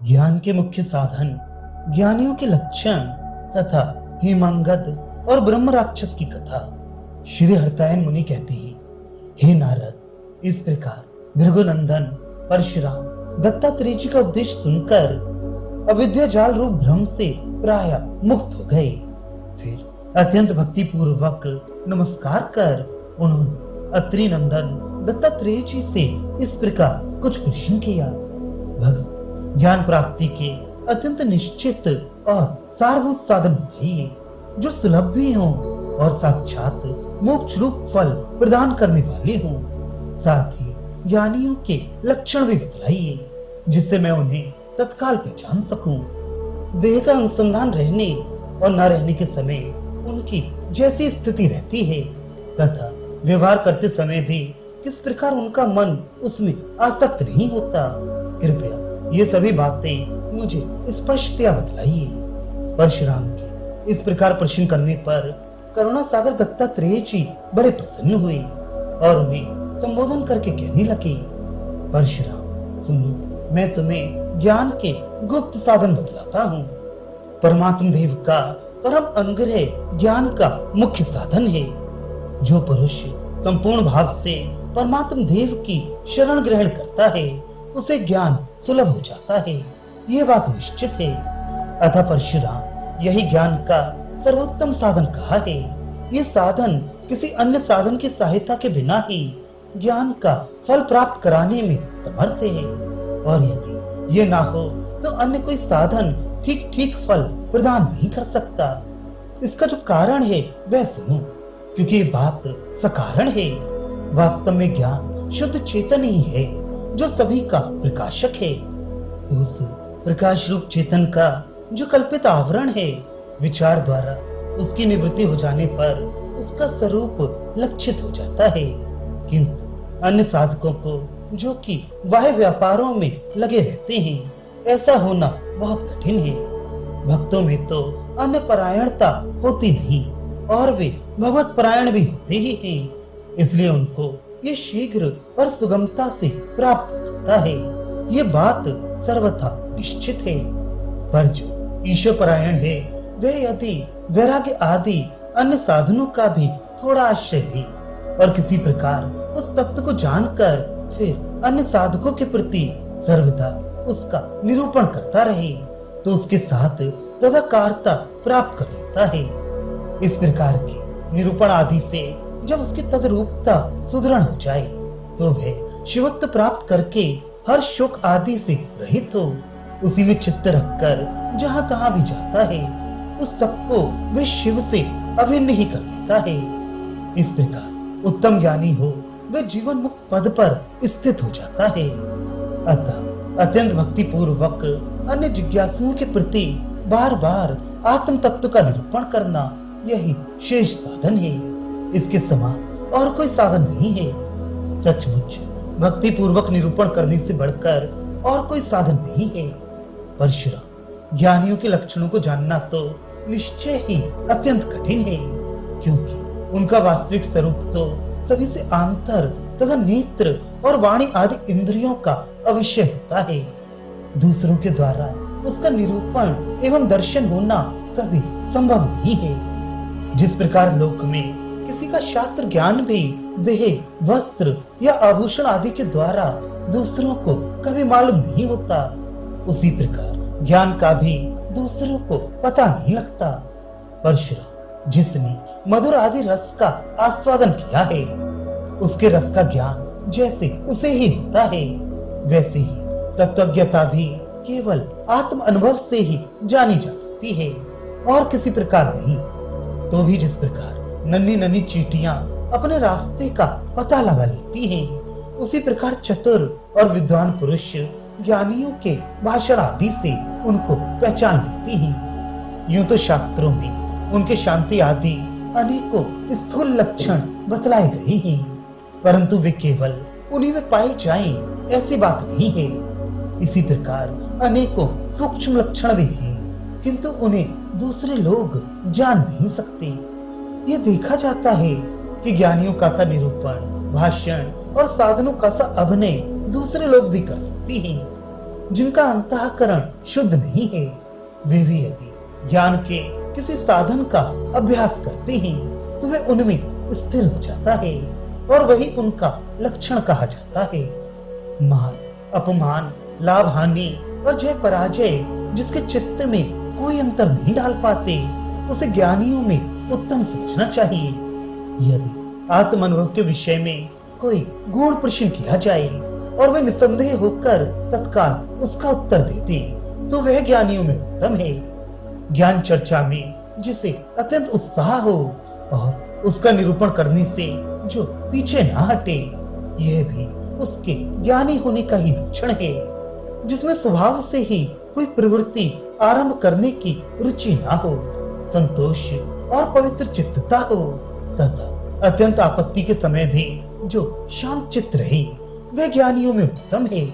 ज्ञान के मुख्य साधन, ज्ञानियों के लक्षण तथा हेमांगद और ब्रह्म राक्षस की कथा। श्री हरतायन मुनि कहते हैं, हे नारद, इस प्रकार भृगुनंदन परशुराम दत्तात्रेय जी का उपदेश सुनकर अविद्या जाल रूप भ्रम से प्राय मुक्त हो गए। फिर अत्यंत भक्ति पूर्वक नमस्कार कर उन्होंने अत्रि नंदन दत्तात्रेय जी से इस प्रकार कुछ प्रश्न किया। भगवान, ज्ञान प्राप्ति के अत्यंत निश्चित और सारभूत साधन बताइए जो सुलभ भी हों और साक्षात मोक्ष रूप फल प्रदान करने वाले हों। साथ ही ज्ञानियों के लक्षण भी बतलाइए जिससे मैं उन्हें तत्काल पहचान सकूं। देह का अनुसंधान रहने और न रहने के समय उनकी जैसी स्थिति रहती है तथा व्यवहार करते समय भी किस प्रकार उनका मन उसमें आसक्त नहीं होता, कृपया ये सभी बातें मुझे स्पष्टतया बतलाइए। परशुराम के इस प्रकार प्रश्न करने पर करुणा सागर दत्तात्रेय जी बड़े प्रसन्न हुए और उन्हें संबोधन करके कहने लगे, परशुराम सुनो, मैं तुम्हें ज्ञान के गुप्त साधन बतलाता हूँ। परमात्म देव का परम अनुग्रह ज्ञान का मुख्य साधन है। जो पुरुष संपूर्ण भाव से परमात्म देव की शरण ग्रहण करता है उसे ज्ञान सुलभ हो जाता है, ये बात निश्चित है। अतः परशुराम यही ज्ञान का सर्वोत्तम साधन कहा है। ये साधन किसी अन्य साधन की सहायता के बिना ही ज्ञान का फल प्राप्त कराने में समर्थ है, और यदि ये ना हो तो अन्य कोई साधन ठीक ठीक फल प्रदान नहीं कर सकता। इसका जो कारण है वह सुनो, क्योंकि ये बात सकारण है। वास्तव में ज्ञान शुद्ध चेतन ही है जो सभी का प्रकाशक है। उस प्रकाश रूप चेतन का जो कल्पित आवरण है, विचार द्वारा उसकी निवृत्ति हो जाने पर उसका स्वरूप लक्षित हो जाता है। किंतु अन्य साधकों को जो कि बाह्य व्यापारों में लगे रहते हैं, ऐसा होना बहुत कठिन है। भक्तों में तो अन्य परायणता होती नहीं और वे भगवत परायण भी होते ही हैं, इसलिए उनको ये शीघ्र और सुगमता से प्राप्त हो सकता है। ये बात सर्वथा निश्चित है। पर जो ईश्वर परायण है वे यदि वैराग्य आदि अन्य साधनों का भी थोड़ा आश्रय ले और किसी प्रकार उस तत्व को जानकर फिर अन्य साधकों के प्रति सर्वदा उसका निरूपण करता रहे तो उसके साथ तदाकारता प्राप्त कर देता है। इस प्रकार के निरूपण आदि से जब उसकी तदरूपता सुदृढ़ हो जाए तो वह शिवत्व प्राप्त करके हर शोक आदि से रहित हो उसी में चित्त रखकर जहाँ तहाँ भी जाता है उस सबको वह शिव से अभिन्न ही कर देता है। इस प्रकार उत्तम ज्ञानी हो वह जीवन मुक्त पद पर स्थित हो जाता है। अतः अत्यंत भक्ति पूर्वक अन्य जिज्ञासुओं के प्रति बार बार आत्म तत्व का निरूपण करना यही शेष साधन है। इसके समान और कोई साधन नहीं है। सचमुच भक्ति पूर्वक निरूपण करने से बढ़कर और कोई साधन नहीं है। परशुराम, ज्ञानियों के लक्षणों को जानना तो निश्चय ही अत्यंत कठिन है, क्योंकि उनका वास्तविक स्वरूप तो सभी से आंतर तथा नेत्र और वाणी आदि इंद्रियों का अविषय होता है। दूसरों के द्वारा उसका निरूपण एवं दर्शन होना कभी संभव नहीं है। जिस प्रकार लोक में किसी का शास्त्र ज्ञान भी देह, वस्त्र या आभूषण आदि के द्वारा दूसरों को कभी मालूम नहीं होता, उसी प्रकार ज्ञान का भी दूसरों को पता नहीं लगता। परशुराम, जिसने मधुर आदि रस का आस्वादन किया है उसके रस का ज्ञान जैसे उसे ही होता है, वैसे ही तत्वज्ञता भी केवल आत्म अनुभव से ही जानी जा सकती है और किसी प्रकार नहीं। तो भी जिस प्रकार नन्ही नन्ही चींटियां अपने रास्ते का पता लगा लेती हैं, उसी प्रकार चतुर और विद्वान पुरुष ज्ञानियों के भाषण आदि से उनको पहचान लेती हैं। यूं तो शास्त्रों में उनके शांति आदि अनेकों स्थूल लक्षण बतलाए गए हैं, परंतु वे केवल उन्हीं में पाए जाएं ऐसी बात नहीं है। इसी प्रकार अनेकों सूक्ष्म लक्षण भी हैं, किंतु उन्हें दूसरे लोग जान नहीं सकते। ये देखा जाता है कि ज्ञानियों का सा निरूपण, भाषण और साधनों का सा अभिनय दूसरे लोग भी कर सकते हैं, जिनका अंतःकरण शुद्ध नहीं है, वे भी यदि ज्ञान के किसी साधन का अभ्यास करते हैं तो वे उनमें स्थिर हो जाता है और वही उनका लक्षण कहा जाता है। मान अपमान, लाभ हानि और जय पराजय जिसके चित्त में कोई अंतर नहीं डाल पाते, उसे ज्ञानियों में उत्तम समझना चाहिए। यदि आत्म अनुभव के विषय में कोई गुण प्रश्न किया जाए और वे निसंदेह होकर तत्काल उसका उत्तर देते तो वह ज्ञानियों में उत्तम है। ज्ञान चर्चा में जिसे अत्यंत उत्साह हो और उसका निरूपण करने से जो पीछे ना हटे, यह भी उसके ज्ञानी होने का ही लक्षण है। जिसमें स्वभाव से ही कोई प्रवृत्ति आरंभ करने की रुचि ना हो, संतोष और पवित्र चित्तता हो तथा अत्यंत आपत्ति के समय भी जो शांत चित्त रहे, वह ज्ञानियों में उत्तम है।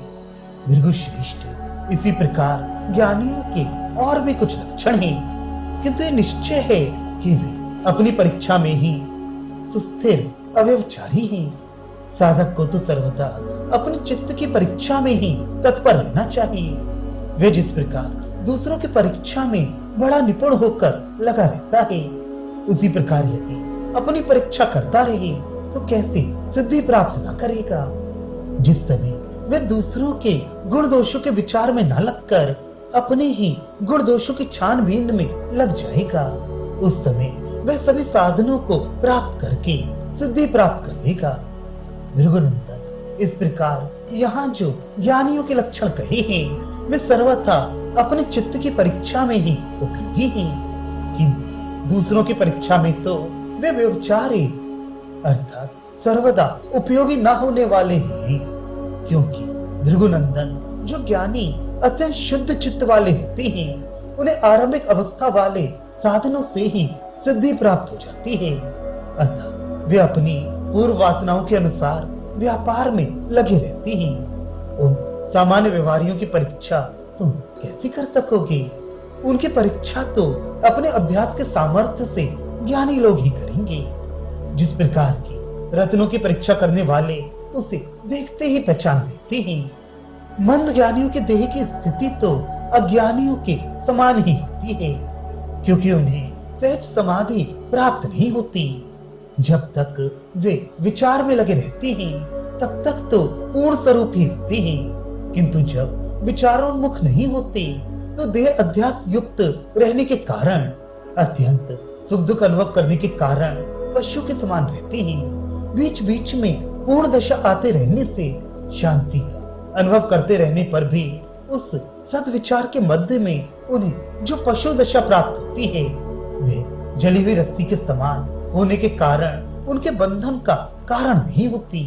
भृगु श्रेष्ठ, इसी प्रकार ज्ञानियों के और भी कुछ लक्षण हैं, किंतु ये निश्चय है कि वे अपनी परीक्षा में ही सुस्थिर अव्यवचारी हैं। साधक को तो सर्वदा अपने चित्त की परीक्षा में ही तत्पर रहना चाहिए। वे जिस प्रकार दूसरों की परीक्षा में बड़ा निपुण होकर लगा रहता है, उसी प्रकार यदि अपनी परीक्षा करता रहे तो कैसे सिद्धि प्राप्त न करेगा। जिस समय वे दूसरों के गुण दोषों के विचार में न लगकर अपने ही गुण दोषों की छानबीन में लग जाएगा, उस समय वह सभी साधनों को प्राप्त करके सिद्धि प्राप्त कर लेगा। भृगुनंदन, इस प्रकार यहाँ जो ज्ञानियों के लक्षण कहे हैं, वे सर्वथा अपने चित्त की परीक्षा में ही उपयोगी हैं, किंतु दूसरों की परीक्षा में तो वे व्यभिचारी अर्थात सर्वदा उपयोगी न होने वाले हैं। क्योंकि भृगुनंदन, जो ज्ञानी अत्यंत शुद्ध चित्त वाले होते हैं, उन्हें आरंभिक अवस्था वाले साधनों से ही सिद्धि प्राप्त हो जाती है। अतः वे अपनी पूर्व वासनाओं के अनुसार व्यापार में लगे रहते हैं। उन सामान्य व्यवहारियों की परीक्षा तुम कैसे कर सकोगे? उनकी परीक्षा तो अपने अभ्यास के सामर्थ्य से ज्ञानी लोग ही करेंगे। जिस प्रकार की रत्नों की परीक्षा करने वाले उसे देखते ही पहचान लेते हैं, मंद ज्ञानियों के देह की स्थिति तो अज्ञानियों के समान ही होती है, क्योंकि उन्हें सहज समाधि प्राप्त नहीं होती। जब तक वे विचार में लगे रहते हैं तब तक तो पूर्ण स्वरूप ही होते हैं, किंतु जब विचारोन्मुख नहीं होते तो देह अध्यास युक्त रहने के कारण, अत्यंत सुख दुख अनुभव करने के कारण पशु के समान रहते हैं। बीच बीच में पूर्ण दशा आते रहने से, शांति का अनुभव करते रहने पर भी उस सद्विचार के मध्य में उन्हें जो पशु दशा प्राप्त होती है, वे जली हुई रस्सी के समान होने के कारण उनके बंधन का कारण नहीं होती।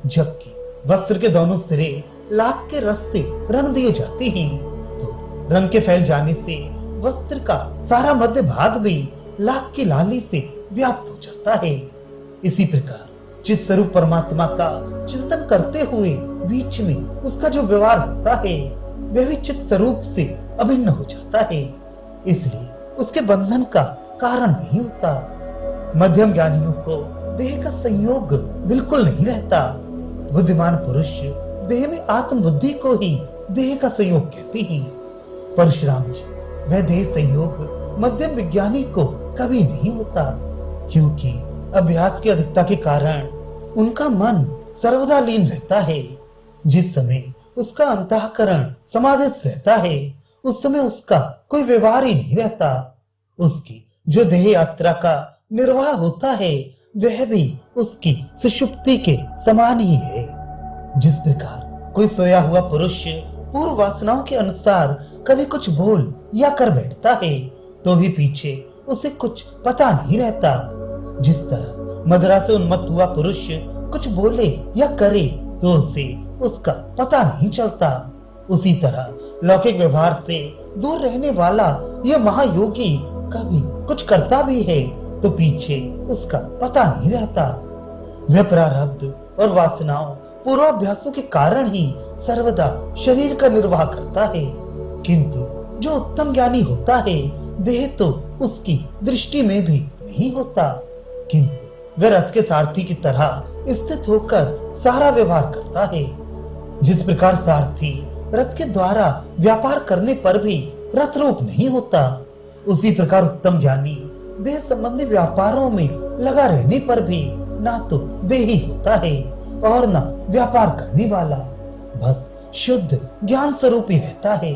जबकि वस्त्र के दोनों सिरे लाख के रस से रंग दिए जाते हैं, तो रंग के फैल जाने से वस्त्र का सारा मध्य भाग भी लाख की लाली से व्याप्त हो जाता है। इसी प्रकार चित स्वरूप परमात्मा का चिंतन करते हुए बीच में उसका जो व्यवहार होता है, वह भी चित स्वरूप से अभिन्न हो जाता है, इसलिए उसके बंधन का कारण नहीं होता। मध्यम ज्ञानियों को देह का संयोग बिल्कुल नहीं रहता। बुद्धिमान पुरुष देह में आत्म बुद्धि को ही देह का संयोग कहते हैं। परशुराम जी, वह देह संयोग मध्यम विज्ञानी को कभी नहीं होता, क्योंकि अभ्यास की अधिकता के कारण उनका मन सर्वदा लीन रहता है। जिस समय उसका अंतःकरण समाधिस्थ रहता है, उस समय उसका कोई व्यवहार ही नहीं रहता। उसकी जो देह यात्रा का निर्वाह होता है, वह भी उसकी सुषुप्ति के समान ही है। जिस प्रकार कोई सोया हुआ पुरुष पूर्व वासनाओं के अनुसार कभी कुछ बोल या कर बैठता है, तो भी पीछे उसे कुछ पता नहीं रहता। जिस तरह मदिरा से उन्मत्त हुआ पुरुष कुछ बोले या करे तो उसे उसका पता नहीं चलता, उसी तरह लौकिक व्यवहार से दूर रहने वाला यह महायोगी कभी कुछ करता भी है तो पीछे उसका पता नहीं रहता। वह प्रारब्ध और वासनाओं पूर्वाभ्यासों के कारण ही सर्वदा शरीर का निर्वाह करता है, किंतु जो उत्तम ज्ञानी होता है, देह तो उसकी दृष्टि में भी नहीं होता, किंतु वह रथ के सारथी की तरह स्थित होकर सारा व्यवहार करता है। जिस प्रकार सारथी रथ के द्वारा व्यापार करने पर भी रथ रूप नहीं होता, उसी प्रकार उत्तम ज्ञानी देह संबंधी व्यापारों में लगा रहने पर भी ना तो देही होता है और ना व्यापार करने वाला, बस शुद्ध ज्ञान स्वरूप ही रहता है।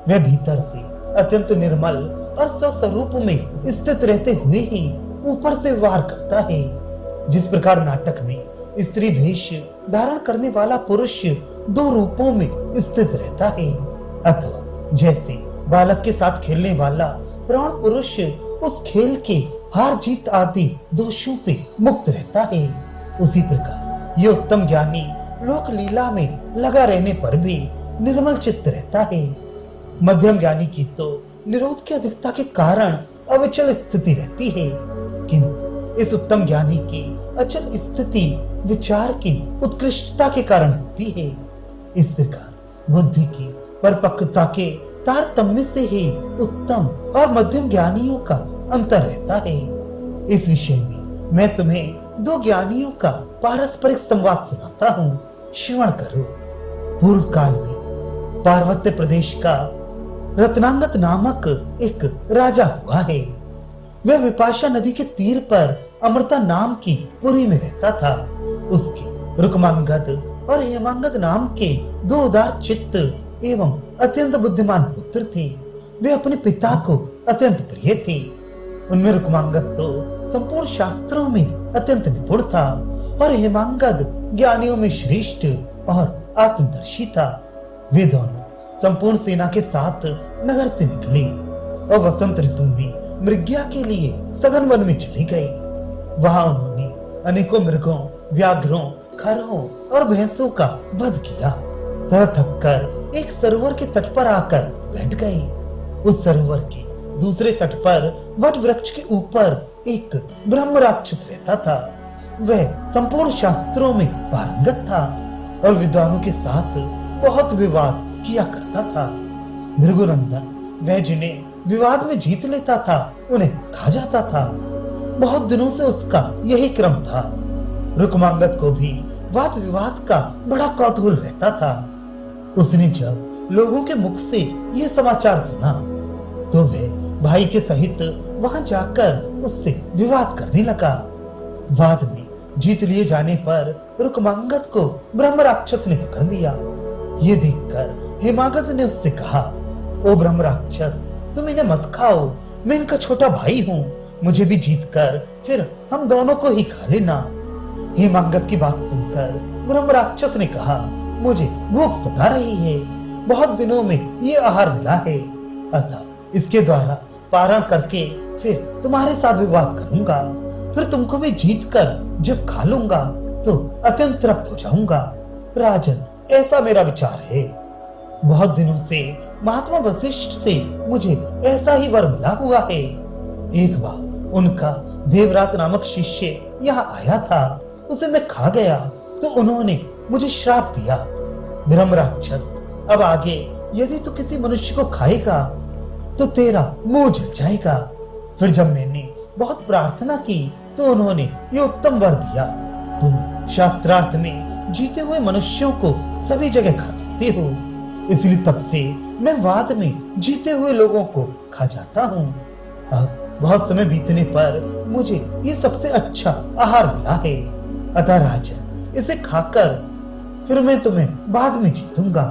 वह भीतर से अत्यंत निर्मल और स्वस्वरूप में स्थित रहते हुए ही ऊपर से वार करता है। जिस प्रकार नाटक में स्त्री वेश धारण करने वाला पुरुष दो रूपों में स्थित रहता है, अथवा जैसे बालक के साथ खेलने वाला प्रौढ़ पुरुष उस खेल के हार जीत आदि दोषों से मुक्त रहता है, उसी प्रकार ये उत्तम ज्ञानी लोक लीला में लगा रहने पर भी निर्मल चित्त रहता है। मध्यम ज्ञानी की तो निरोध की अधिकता के कारण अविचल स्थिति रहती है, किंतु इस उत्तम ज्ञानी की अचल स्थिति विचार की उत्कृष्टता के कारण होती है। इस प्रकार बुद्धि की परिपक्वता के तारतम्य से ही उत्तम और मध्यम ज्ञानियों का अंतर रहता है। इस विषय में मैं तुम्हें दो ज्ञानियों का पारस्परिक संवाद सुनाता हूँ, श्रवण करो। पूर्व काल में पार्वत्य प्रदेश का रत्नांगत नामक एक राजा हुआ है। वह विपाशा नदी के तीर पर अमृता नाम की पुरी में रहता था। उसके रुक्मांगद और हेमांगद नाम के दो उदार चित्त एवं अत्यंत बुद्धिमान पुत्र थे। वे अपने पिता को अत्यंत प्रिय थे। उनमें रुक्मांगद तो संपूर्ण शास्त्रों में अत्यंत निपुण था और हेमांगद ज्ञानियों में श्रेष्ठ और आत्मदर्शी था। वे दोनों संपूर्ण सेना के साथ नगर से निकले और वसंत ऋतु में मृग्या के लिए सघन वन में चले गए। वहां उन्होंने अनेकों मृगों, व्याघ्रों, खरों और भैंसों का वध किया। थक कर एक सरोवर के तट पर आकर बैठ गए। उस सरोवर के दूसरे तट पर वट वृक्ष के ऊपर एक ब्रह्म राक्षस रहता था। वह संपूर्ण शास्त्रों में पारंगत था और विद्वानों के साथ बहुत विवाद किया करता था। भृगुनंदन वह जिन्हें विवाद में जीत लेता था उन्हें खा जाता था। बहुत दिनों से उसका यही क्रम था। रुक्मांगद को भी वाद विवाद का बड़ा कौतूहल रहता था। उसने जब लोगों के मुख से ये समाचार सुना तो वह भाई के सहित वहां जाकर उससे विवाद करने लगा। वाद में जीत लिए जाने पर रुक्मांगद को ब्रह्म राक्षस ने पकड़ लिया। ये देखकर हेमांगद ने उससे कहा, ओ ब्रह्म राक्षस, तुम इन्हें मत खाओ, मैं इनका छोटा भाई हूँ, मुझे भी जीत कर फिर हम दोनों को ही खा लेना। हेमांगद की बात सुनकर ब्रह्म राक्षस ने कहा, मुझे भूख सता रही है, बहुत दिनों में ये आहार मिला है, अतः इसके द्वारा पारण करके फिर तुम्हारे साथ विवाद करूंगा। फिर तुमको भी जीत कर जब खा लूंगा तो अत्यंत तृप्त हो जाऊंगा। राजन, ऐसा मेरा विचार है। बहुत दिनों से महात्मा वशिष्ठ से मुझे ऐसा ही वर मिला हुआ है। एक बार उनका देवरात नामक शिष्य यहाँ आया था, उसे मैं खा गया तो उन्होंने मुझे श्राप दिया। ब्रह्म राक्षस, अब आगे यदि तू किसी मनुष्य को खाएगा तो तेरा मुंह जल जाएगा। फिर जब मैंने बहुत प्रार्थना की तो उन्होंने ये उत्तम वर दिया, तुम शास्त्रार्थ में जीते हुए मनुष्यों को सभी जगह खा सकते हो। इसलिए तब से मैं वाद में जीते हुए लोगों को खा जाता हूँ। अब बहुत समय बीतने पर मुझे ये सबसे अच्छा आहार मिला है, अतः राजन, इसे खाकर फिर मैं तुम्हें बाद में जीतूंगा।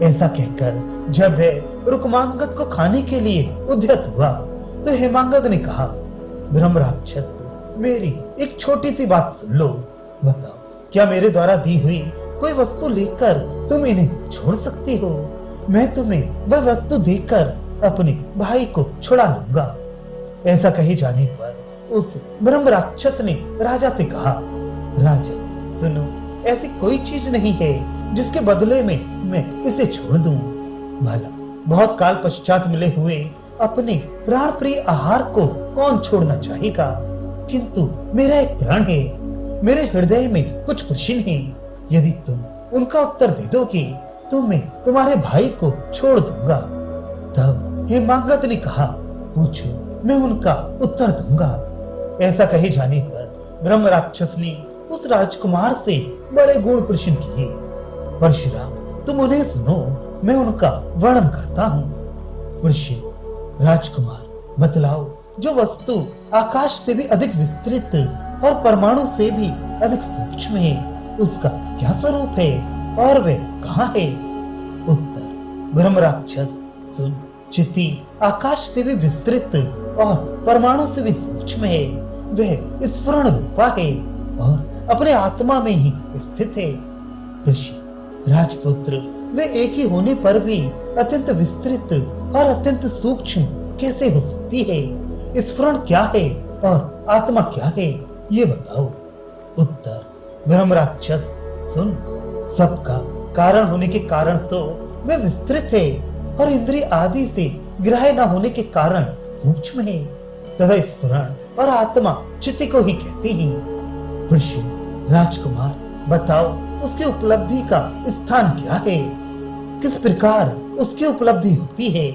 ऐसा कहकर जब वह रुक्मांगद को खाने के लिए उद्यत हुआ तो हेमांगद ने कहा, ब्रह्म राक्षस, मेरी एक छोटी सी बात सुन लो। बताओ, क्या मेरे द्वारा दी हुई कोई वस्तु लेकर तुम इन्हें छोड़ सकते हो? मैं तुम्हें वह वस्तु देकर अपने भाई को छुड़ा लूंगा। ऐसा कहे जाने पर उस ब्रह्म राक्षस ने राजा से कहा, राजन सुनो, ऐसी कोई चीज नहीं है जिसके बदले में मैं इसे छोड़ दूं। भला बहुत काल पश्चात मिले हुए अपने प्राण प्रिय आहार को कौन छोड़ना चाहेगा? किंतु मेरा एक प्राण है, मेरे हृदय में कुछ प्रश्न है। यदि तुम उनका उत्तर दे दोगे तो मैं तुम्हारे भाई को छोड़ दूंगा। तब हेमांगद ने कहा, पूछो, मैं उनका उत्तर दूंगा। ऐसा कहे जाने पर ब्रह्म राक्षस ने उस राजकुमार से बड़े गुण प्रश्न किए। परशुराम, तुम उन्हें सुनो। मैं उनका वर्णन करता हूँ। ऋषि राजकुमार, बतलाओ, जो वस्तु आकाश से भी अधिक विस्तृत और परमाणु से भी अधिक सूक्ष्म है, उसका क्या स्वरूप है और वह कहाँ है? उत्तर, ब्रह्म राक्षस, सुन, चिति आकाश से भी विस्तृत और परमाणु से भी सूक्ष्म है। वह स्फुरण रूपा है और अपने आत्मा में ही स्थित है। ऋषि राजपुत्र, वे एक ही होने पर भी अत्यंत विस्तृत और अत्यंत सूक्ष्म कैसे हो सकती है? स्फुरण क्या है और आत्मा क्या है, ये बताओ। उत्तर, ब्रह्म राक्षस, सुन, सबका कारण होने के कारण तो वे विस्तृत है और इंद्रिय आदि से ग्राह्य न होने के कारण सूक्ष्म है, तथा स्फुरण और आत्मा चित्त को ही कहते हैं। ऋषि राजकुमार, बताओ, उसकी उपलब्धि का स्थान क्या है? किस प्रकार उसकी उपलब्धि होती है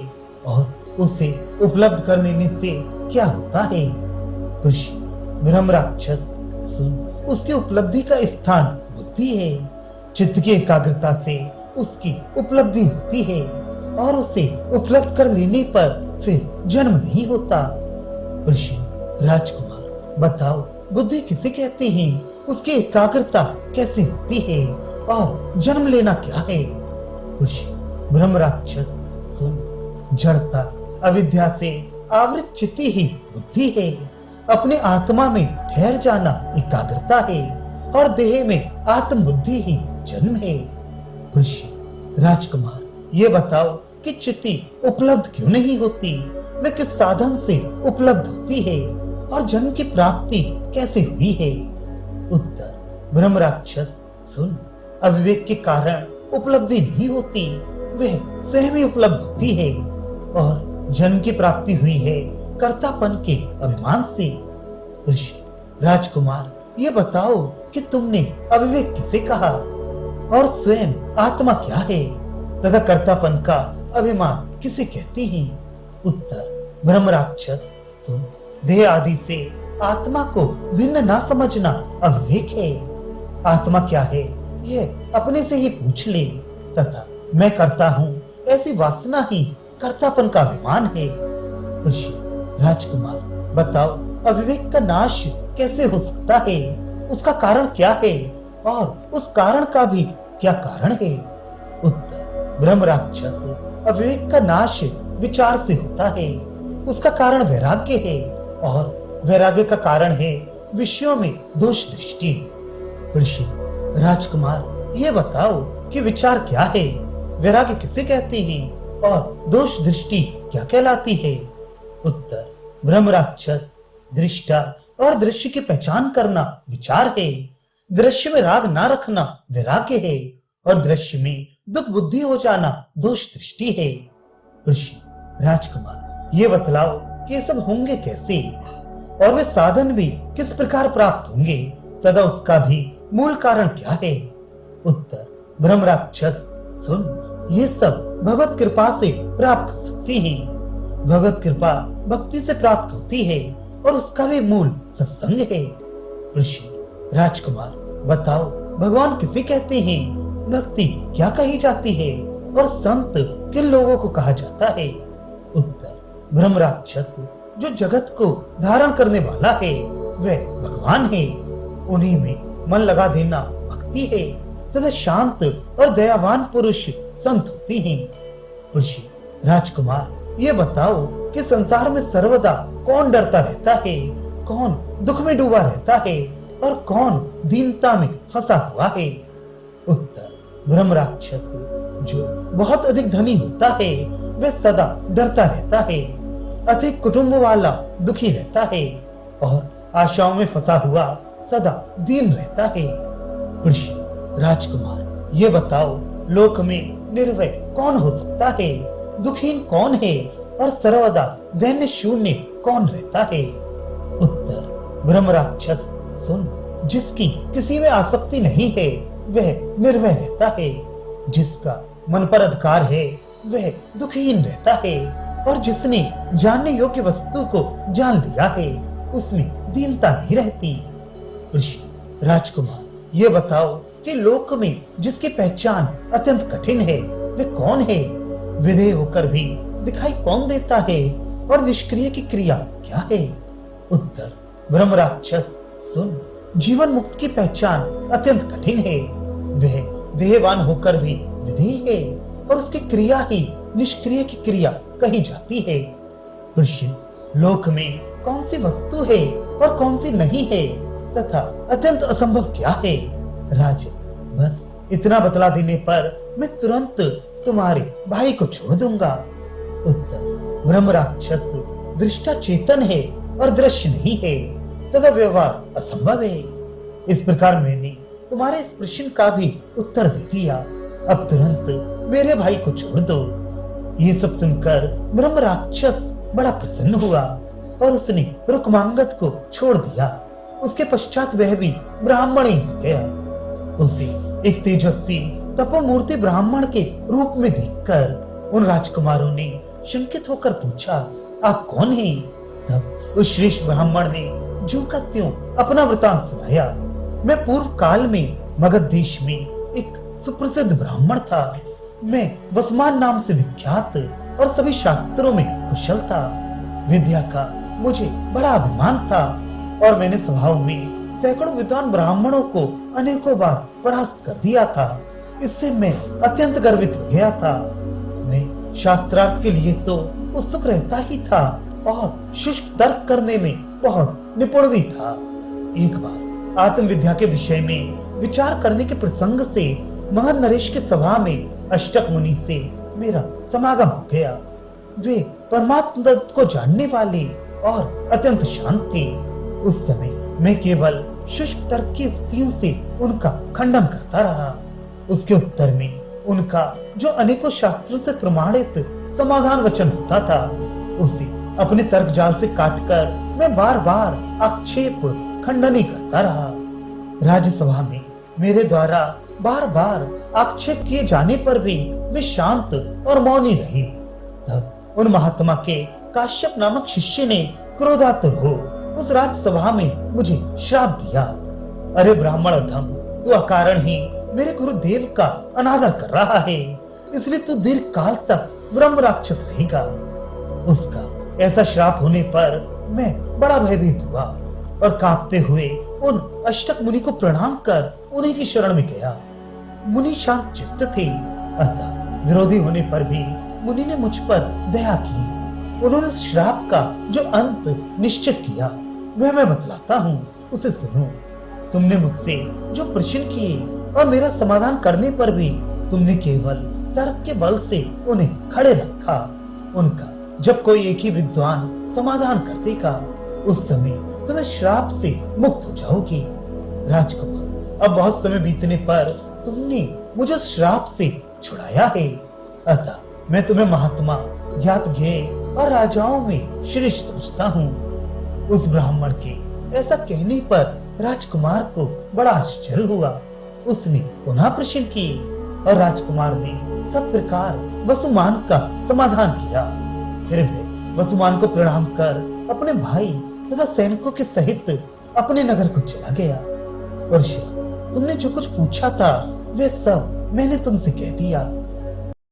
और उसे उपलब्ध कर लेने से क्या होता है? ऋषि ब्रह्म राक्षस, सुन, उसकी उपलब्धि का स्थान बुद्धि है। चित्त की एकाग्रता से उसकी उपलब्धि होती है और उसे उपलब्ध कर लेने पर फिर जन्म नहीं होता। ऋषि राजकुमार, बताओ, बुद्धि किसे कहते हैं? उसकी एकाग्रता कैसे होती है और जन्म लेना क्या है? ऋषि ब्रह्म राक्षस, सुन, जड़ता अविद्या से आवृत चित्ती ही बुद्धि है। अपने आत्मा में ठहर जाना एकाग्रता है और देह में आत्म बुद्धि ही जन्म है। ऋषि राजकुमार, ये बताओ कि चित्ती उपलब्ध क्यों नहीं होती? वे किस साधन से उपलब्ध होती है और जन्म की प्राप्ति कैसे हुई है? उत्तर, ब्रह्म राक्षस, सुन, अविवेक के कारण उपलब्धि नहीं होती, वह स्वयं ही उपलब्ध होती है और जन्म की प्राप्ति हुई है कर्तापन के अभिमान से। ऋषि राजकुमार, ये बताओ कि तुमने अविवेक किसे कहा और स्वयं आत्मा क्या है तथा कर्तापन का अभिमान किसे कहते हैं? उत्तर, ब्रह्म राक्षस, सुन, देह आदि से आत्मा को भिन्न ना समझना अविवेक है। आत्मा क्या है यह अपने से ही पूछ ले, तथा मैं करता हूँ ऐसी वासना ही कर्तापन का अभिमान है। ऋषि राजकुमार, बताओ, अविवेक का नाश कैसे हो सकता है? उसका कारण क्या है और उस कारण का भी क्या कारण है? उत्तर, ब्रह्म राक्षस, अविवेक का नाश विचार से होता है। उसका कारण वैराग्य है और वैराग्य का कारण है विषयों में दोष दृष्टि। ऋषि राजकुमार, ये बताओ कि विचार क्या है, वैराग्य किसे कहते हैं और दोष दृष्टि क्या कहलाती है? उत्तर, ब्रह्म राक्षस, दृष्टा और दृश्य की पहचान करना विचार है। दृश्य में राग ना रखना वैराग्य है और दृश्य में दुख बुद्धि हो जाना दोष दृष्टि है। ऋषि राजकुमार, ये बतलाओ कि ये सब होंगे कैसे और वे साधन भी किस प्रकार प्राप्त होंगे तथा उसका भी मूल कारण क्या है? उत्तर, ब्रह्म राक्षस, सुन, ये सब भगवत कृपा से प्राप्त हो सकती हैं। भगवत कृपा भक्ति से प्राप्त होती है और उसका भी मूल सत्संग है। ऋषि राजकुमार, बताओ, भगवान किसे कहते हैं? भक्ति क्या कही जाती है और संत किन लोगों को कहा जाता है? उत्तर, ब्रह्म राक्षस, जो जगत को धारण करने वाला है वह भगवान है। उन्हीं में मन लगा देना भक्ति है तथा शांत और दयावान पुरुष संत होते हैं। ऋषि राजकुमार, ये बताओ कि संसार में सर्वदा कौन डरता रहता है, कौन दुख में डूबा रहता है और कौन दीनता में फंसा हुआ है? उत्तर, ब्रह्म राक्षस, जो बहुत अधिक धनी होता है वह सदा डरता रहता है। अधिक कुटुंब वाला दुखी रहता है और आशाओं में फंसा हुआ सदा दीन रहता है। ऋषि राजकुमार, ये बताओ, लोक में निर्भय कौन हो सकता है? दुखहीन कौन है और सर्वदा दैन्य शून्य कौन रहता है? उत्तर, ब्रह्म राक्षस, सुन, जिसकी किसी में आसक्ति नहीं है वह निर्भय रहता है। जिसका मन पर अधिकार है वह दुखहीन रहता है और जिसने जानने योग्य वस्तु को जान लिया है उसमें दीनता नहीं रहती। ऋषि राजकुमार, ये बताओ कि लोक में जिसकी पहचान अत्यंत कठिन है वे कौन है, विधेय होकर भी दिखाई कौन देता है, और निष्क्रिय की क्रिया क्या है? उत्तर, ब्रह्म राक्षस सुन, जीवन मुक्त की पहचान अत्यंत कठिन है। वह देहवान होकर भी विधेय है, और उसकी क्रिया ही निष्क्रिय की क्रिया कही जाती है। प्रश्न, लोक में कौन सी वस्तु है और कौन सी नहीं है, तथा अत्यंत असंभव क्या है? राज, बस इतना बतला देने पर मैं तुरंत तुम्हारे भाई को छोड़ दूंगा। उत्तर, ब्रह्म राक्षस दृष्टा चेतन है और दृश्य नहीं है, तथा व्यवहार असंभव है। इस प्रकार मैंने तुम्हारे इस प्रश्न का भी उत्तर दे दिया। अब तुरंत मेरे भाई को छोड़ दो। ये सब सुनकर ब्रह्म राक्षस बड़ा प्रसन्न हुआ और उसने रुक्मांगद को छोड़ दिया। उसके पश्चात वह भी ब्राह्मण ही हो गया। उसे एक तेजस्वी तपोमूर्ति ब्राह्मण के रूप में देखकर उन राजकुमारों ने शंकित होकर पूछा, आप कौन हैं? तब उस श्रेष्ठ ब्राह्मण ने ज्यों का त्यों अपना वृतांत सुनाया। मैं पूर्व काल में मगध देश में एक सुप्रसिद्ध ब्राह्मण था। मैं वसमान नाम से विख्यात और सभी शास्त्रों में कुशल था। विद्या का मुझे बड़ा अभिमान था और मैंने स्वभाव में सैकड़ों विद्वान ब्राह्मणों को अनेकों बार परास्त कर दिया था। इससे मैं अत्यंत गर्वित हो गया था। मैं शास्त्रार्थ के लिए तो उत्सुक रहता ही था और शुष्क तर्क करने में बहुत निपुण भी था। एक बार आत्मविद्या के विषय में विचार करने के प्रसंग से महर्षि नरेश के सभा में अष्टक मुनि से मेरा समागम हो गया। वे परमात्म तत्व को जानने वाले और अत्यंत शांत थे। उस समय मैं केवल शुष्क तर्क की युक्तियों से उनका खंडन करता रहा। उसके उत्तर में उनका जो अनेकों शास्त्रों से प्रमाणित समाधान वचन होता था, उसे अपने तर्क जाल से काटकर मैं बार बार आक्षेप खंडन ही करता रहा। राज्यसभा में मेरे द्वारा बार बार आक्षेप किए जाने पर भी वे शांत और मौनी रहे। तब उन महात्मा के काश्यप नामक शिष्य ने क्रोधातुर हो उस राज्यसभा में मुझे श्राप दिया। अरे ब्राह्मण अधम, तू अकारण ही मेरे गुरुदेव का अनादर कर रहा है, इसलिए तू दीर्घ काल तक ब्रह्म राक्षस रहेगा। उसका ऐसा श्राप होने पर मैं बड़ा भयभीत हुआ और कांपते हुए उन अष्टक मुनि को प्रणाम कर उन्हीं की शरण में गया। मुनि शांत चित्त थे, अतः विरोधी होने पर भी मुनि ने मुझ पर दया की। उन्होंने श्राप का जो अंत निश्चित किया वह मैं बतलाता हूँ, उसे सुनो। तुमने मुझसे जो प्रश्न किए और मेरा समाधान करने पर भी तुमने केवल तर्क के बल से उन्हें खड़े रखा। उनका जब कोई एक ही विद्वान समाधान कर देगा, उस समय तुम इस श्राप से मुक्त हो जाओगी। राजकुमार, अब बहुत समय बीतने पर तुमने मुझे उस श्राप से छुड़ाया है, अतः मैं तुम्हें महात्मा, ज्ञात ज्ञेय और राजाओं में श्रेष्ठ समझता हूँ। उस ब्राह्मण के ऐसा कहने पर राजकुमार को बड़ा आश्चर्य हुआ। उसने पुनः प्रश्न किए और राजकुमार ने सब प्रकार वसुमान का समाधान किया। फिर वे वसुमान को प्रणाम कर अपने भाई तथा सैनिकों के सहित अपने नगर को चला गया। वर्षा, तुमने जो कुछ पूछा था वह सब मैंने तुमसे कह दिया।